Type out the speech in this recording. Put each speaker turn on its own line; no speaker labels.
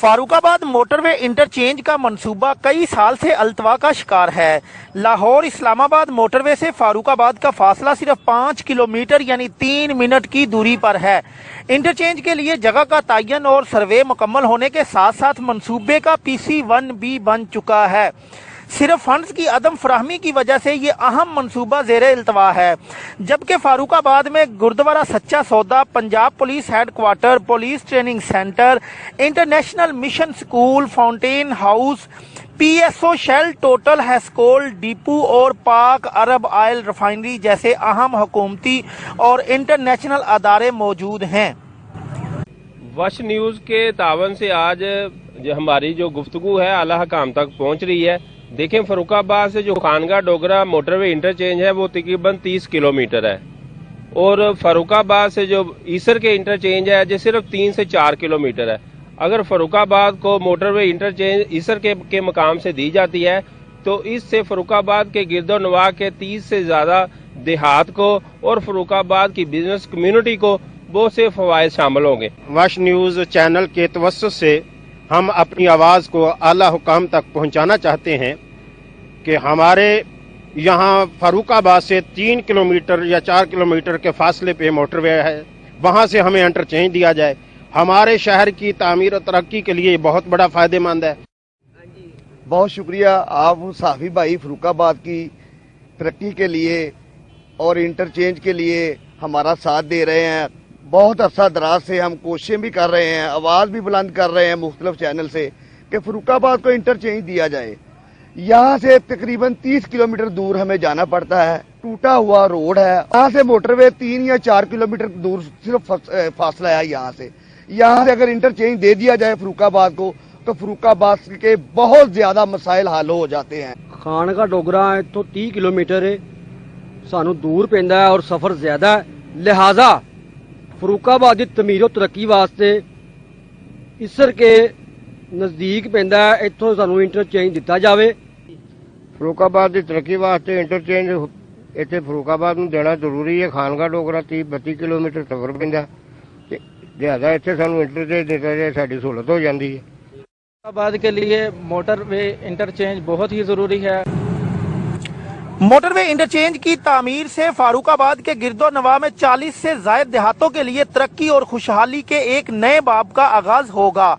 Farooqabad motorway interchange का मंसूबा कई साल से अल्तवा का शिकार है। लाहौर इस्लामाबाद मोटरवे से फारूकाबाद का फासला सिर्फ 5 किलोमीटर यानी 3 मिनट की दूरी पर है। इंटरचेंज के लिए जगह का तयन और सर्वे मुकम्मल होने के साथ साथ मंसूबे का PC1 भी बन चुका है। सिर्फ फंड्स की अदम फराहमी की वजह से ये अहम मंसूबा ज़ेरे इल्तवा है। जबकि फारूकाबाद में Gurdwara Sacha Sauda, Punjab police headquarter, police training centre, international mission school, fountain house, PSO shell, total Hascol depot और पाक अरब ऑयल रिफाइनरी जैसे अहम हुकूमती और इंटरनेशनल अदारे मौजूद हैं।
वश न्यूज़ के तावन से आज जो हमारी गुफ्तगू है आला हकाम तक पहुंच रही है। देखें, फरुखाबाद से जो खानगा डोगरा मोटरवे इंटरचेंज है वो तकरीबन 30 किलोमीटर है और फरुखाबाद से जो ईसर के इंटरचेंज है जो सिर्फ 3 से 4 किलोमीटर है। अगर फरुखाबाद को मोटरवे इंटरचेंज ईसर के मकाम से दी जाती है तो इससे फरुखाबाद के गिरदोनवा के 30 से ज़्यादा देहात को और फरुखाबाद की बिजनेस कम्युनिटी को बहुत से फ़वाइद शामिल होंगे।
वश न्यूज़ चैनल के तवस्सुत से हम अपनी आवाज़ को आला हुकाम तक पहुंचाना चाहते हैं कि हमारे यहाँ फरुखाबाद से 3 किलोमीटर या 4 किलोमीटर के फासले पे मोटरवे है, वहाँ से हमें इंटरचेंज दिया जाए। हमारे शहर की तामीर और तरक्की के लिए बहुत बड़ा फ़ायदेमंद है।
बहुत शुक्रिया आप साफ़ी भाई फरुखाबाद की तरक्की के लिए और इंटरचेंज के लिए हमारा साथ दे रहे हैं। बहुत अरसा दराज से हम कोशिशें भी कर रहे हैं, आवाज़ भी बुलंद कर रहे हैं मुख्तलिफ चैनल से कि फरुखाबाद को इंटरचेंज दिया जाए। यहाँ से तकरीबन 30 किलोमीटर दूर हमें जाना पड़ता है, टूटा हुआ रोड है। यहाँ से मोटरवे 3 या 4 किलोमीटर दूर सिर्फ फासला है। यहाँ से अगर इंटरचेंज दे दिया जाए फरुखाबाद को तो फरुखाबाद के बहुत ज़्यादा मसाइल हल हो जाते हैं।
खानगा डोगरा तो 30 किलोमीटर है, सानू दूर पैंदा है और सफ़र ज़्यादा है, लिहाजा फरुखाबाद की तमीर और तरक्की वास्ते इसर के नज़दीक पैंदा है, इत्थों सानू इंटरचेंज दिता जावे।
फरुखाबाद की तरक्की वास्ते इंटरचेंज इत्थे फरुखाबाद नूं देना जरूरी है। खानगा डोगरा 30-32 किलोमीटर तगर पैंदा, लिहाजा इत्थे सानू इंटरचेंज दिता जाए, साडी सहूलत हो जाती है।
फरुखाबाद के लिए मोटरवे इंटरचेंज बहुत ही ज़रूरी है।
मोटरवे इंटरचेंज की तामीर से फारूकाबाद के गिरदोनवा में 40 से ज़ायद देहातों के लिए तरक्की और खुशहाली के एक नए बाब का आगाज होगा।